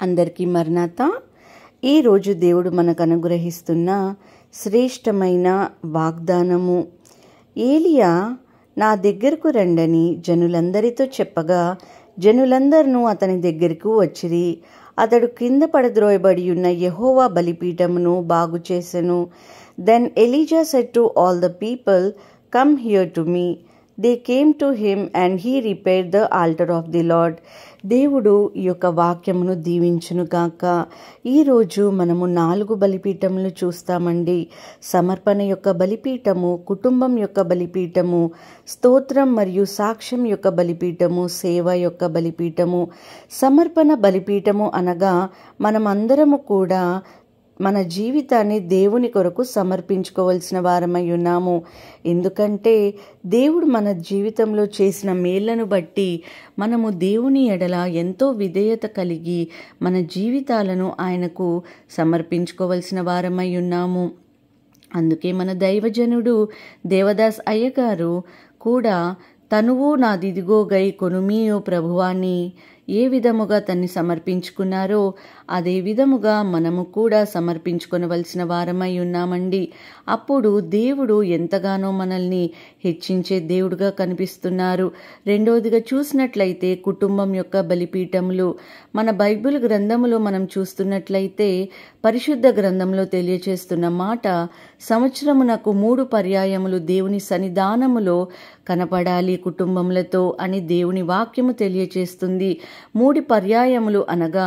అందరికీ మరణాత. ఈరోజు దేవుడు మనకు అనుగ్రహిస్తున్న శ్రేష్టమైన వాగ్దానము. ఏలియా నా దగ్గరకు రండని జనులందరితో చెప్పగా జనులందరూ అతని దగ్గరకు వచ్చిరి. అతడు కింద పడద్రోయబడి ఉన్న యెహోవా బలిపీఠమును బాగు చేసెను. Then Elijah said to all the people, come here to me. They came to him and he repaired the altar of the Lord. దేవుడు ఈ యొక్క వాక్యమును దీవించును గాక. ఈరోజు మనము 4 బలిపీఠములు చూస్తామండి. సమర్పణ యొక్క బలిపీఠము, కుటుంబం యొక్క బలిపీఠము, స్తోత్రం మరియు సాక్ష్యం యొక్క బలిపీఠము, సేవ యొక్క బలిపీఠము. సమర్పణ బలిపీఠము అనగా మనమందరము కూడా మన జీవితాన్ని దేవుని కొరకు సమర్పించుకోవాల్సిన వారమై ఉన్నాము. ఎందుకంటే దేవుడు మన జీవితంలో చేసిన మేళ్లను బట్టి మనము దేవుని ఎడల ఎంతో విధేయత కలిగి మన జీవితాలను ఆయనకు సమర్పించుకోవాల్సిన వారమై ఉన్నాము. అందుకే మన దైవజనుడు దేవదాస్ అయ్యగారు కూడా తనువు నాదిదిగో గై కొనుమీయో ప్రభువాని ఏ విధముగా తన్ని సమర్పించుకున్నారో అదే విధముగా మనము కూడా సమర్పించుకొనవలసిన వారమై ఉన్నామండి. అప్పుడు దేవుడు ఎంతగానో మనల్ని హెచ్చించే దేవుడుగా కనిపిస్తున్నారు. రెండవదిగా చూసినట్లయితే కుటుంబం యొక్క బలిపీఠములు. మన బైబిల్ గ్రంథములో మనం చూస్తున్నట్లయితే పరిశుద్ధ గ్రంథంలో తెలియచేస్తున్న మాట, సంవత్సరమునకు 3 పర్యాయములు దేవుని సన్నిధానములో కనపడాలి కుటుంబములతో అని దేవుని వాక్యము తెలియచేస్తుంది. 3 పర్యాయములు అనగా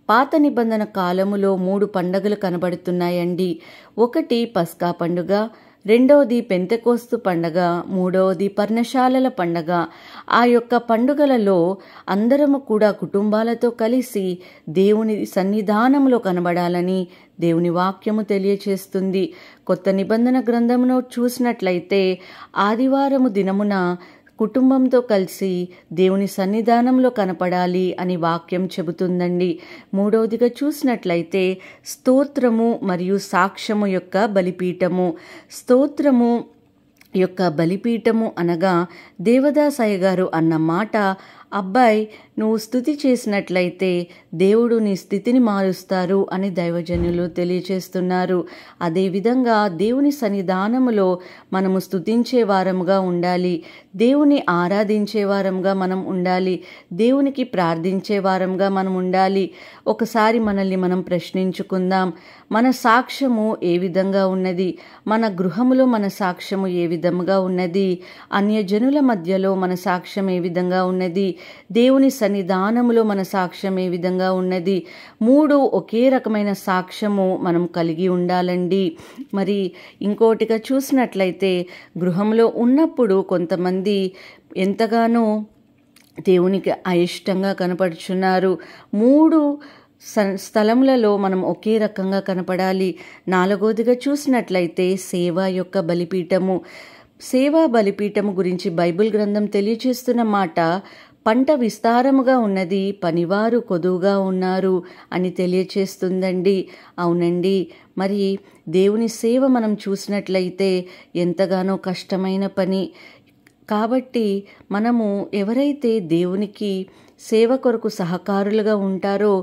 పాత నిబంధన కాలములో 3 పండగలు కనబడుతున్నాయండి. ఒకటి పస్కా పండుగ, రెండవది పెంతెకోస్తు పండగ, మూడవది పర్ణశాలల పండగ. ఆ యొక్క పండుగలలో అందరము కూడా కుటుంబాలతో కలిసి దేవుని సన్నిధానంలో కనబడాలని దేవుని వాక్యము తెలియచేస్తుంది. కొత్త నిబంధన గ్రంథమును చూసినట్లయితే ఆదివారము దినమున కుటుంబంతో కలిసి దేవుని సన్నిధానంలో కనపడాలి అని వాక్యం చెబుతుందండి. మూడవదిగా చూసినట్లయితే స్తోత్రము మరియు సాక్ష్యము యొక్క బలిపీఠము. స్తోత్రము యొక్క బలిపీఠము అనగా దేవదాసయ్య గారు అన్న మాట, అబ్బాయి నువ్వు స్తుతి చేసినట్లయితే దేవుడు నీ స్థితిని మారుస్తారు అని దైవజనులు తెలియచేస్తున్నారు. అదేవిధంగా దేవుని సన్నిధానములో మనము స్తుతించే వారముగా ఉండాలి, దేవుని ఆరాధించే వారంగా మనం ఉండాలి, దేవునికి ప్రార్థించే వారంగా మనం ఉండాలి. ఒకసారి మనల్ని మనం ప్రశ్నించుకుందాం. మన సాక్ష్యము ఏ విధంగా ఉన్నది? మన గృహములో మన సాక్ష్యము ఏ విధముగా ఉన్నది? అన్యజనుల మధ్యలో మన సాక్ష్యం ఏ విధంగా ఉన్నది? దేవుని సన్నిధానములో మన సాక్ష్యం ఏ విధంగా ఉన్నది? 3 ఒకే రకమైన సాక్ష్యము మనం కలిగి ఉండాలండి. మరి ఇంకోటిగా చూసినట్లయితే గృహంలో ఉన్నప్పుడు కొంతమంది ఎంతగానో దేవునికి అయిష్టంగా కనపడుచున్నారు. 3 స్థలములలో మనం ఒకే రకంగా కనపడాలి. 4వదిగా చూసినట్లయితే సేవ యొక్క బలిపీఠము. సేవా బలిపీఠము గురించి బైబిల్ గ్రంథం తెలియచేస్తున్న మాట, పంట విస్తారముగా ఉన్నది, పనివారు కొదువుగా ఉన్నారు అని తెలియచేస్తుందండి. అవునండి, మరి దేవుని సేవ మనం చూసినట్లయితే ఎంతగానో కష్టమైన పని. కాబట్టి మనము ఎవరైతే దేవునికి సేవ కొరకు సహకారులుగా ఉంటారో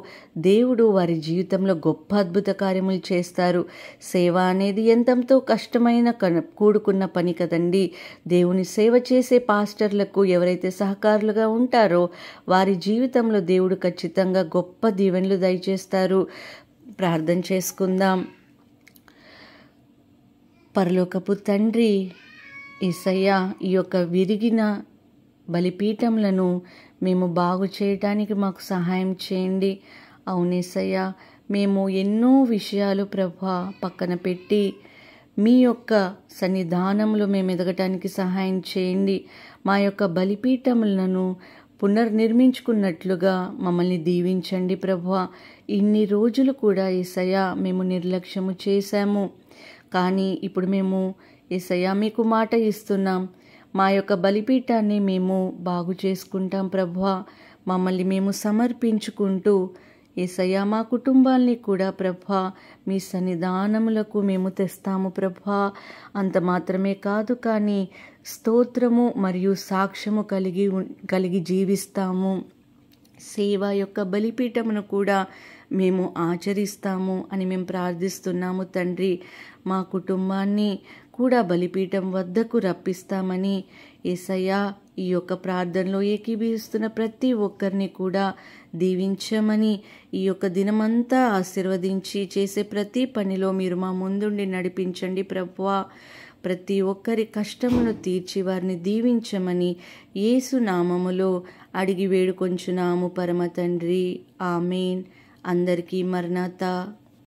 దేవుడు వారి జీవితంలో గొప్ప అద్భుత కార్యములు చేస్తారు. సేవ అనేది ఎంతో కష్టమైన కూడుకున్న పని కదండి. దేవుని సేవ చేసే పాస్టర్లకు ఎవరైతే సహకారులుగా ఉంటారో వారి జీవితంలో దేవుడు ఖచ్చితంగా గొప్ప దీవెనలు దయచేస్తారు. ప్రార్థన చేసుకుందాం. పరలోకపు తండ్రి యేసయ్యా, ఈ యొక్క విరిగిన బలిపీఠములను మేము బాగు చేయటానికి మాకు సహాయం చేయండి. అవునేసయ్యా, మేము ఎన్నో విషయాలు ప్రభా పక్కన పెట్టి మీ యొక్క సన్నిధానంలో మేము ఎదగటానికి సహాయం చేయండి. మా యొక్క బలిపీఠములను పునర్నిర్మించుకున్నట్లుగా మమ్మల్ని దీవించండి ప్రభా. ఇన్ని రోజులు కూడా యేసయ్యా మేము నిర్లక్ష్యము చేశాము, కానీ ఇప్పుడు మేము యేసయ్యా మీకు మాట ఇస్తున్నాం. మా యొక్క బలిపీఠాన్ని మేము బాగు చేసుకుంటాం ప్రభువా. మమ్మల్ని మేము సమర్పించుకుంటూ యేసయ్యా మా కుటుంబాల్ని కూడా ప్రభువా మీ సన్నిధానములకు మేము తెస్తాము ప్రభువా. అంత మాత్రమే కాదు, కానీ స్తోత్రము మరియు సాక్ష్యము కలిగి జీవిస్తాము. సేవ యొక్క బలిపీఠమును కూడా మేము ఆచరిస్తాము అని మేము ప్రార్థిస్తున్నాము తండ్రి. మా కుటుంబాన్ని కూడా బలిపీఠం వద్దకు రప్పిస్తామని యేసయ్యా ఈ యొక్క ప్రార్థనలో ఏకీభవిస్తున్న ప్రతి ఒక్కరిని కూడా దీవించమని, ఈ యొక్క దినమంతా ఆశీర్వదించి చేసే ప్రతి పనిలో మీరు మా ముందుండి నడిపించండి ప్రభువా. ప్రతి ఒక్కరి కష్టమును తీర్చి వారిని దీవించమని యేసు నామములో అడిగి వేడుకొంచున్నాము పరమ తండ్రి. ఆమేన్. అందరికీ మరణాత.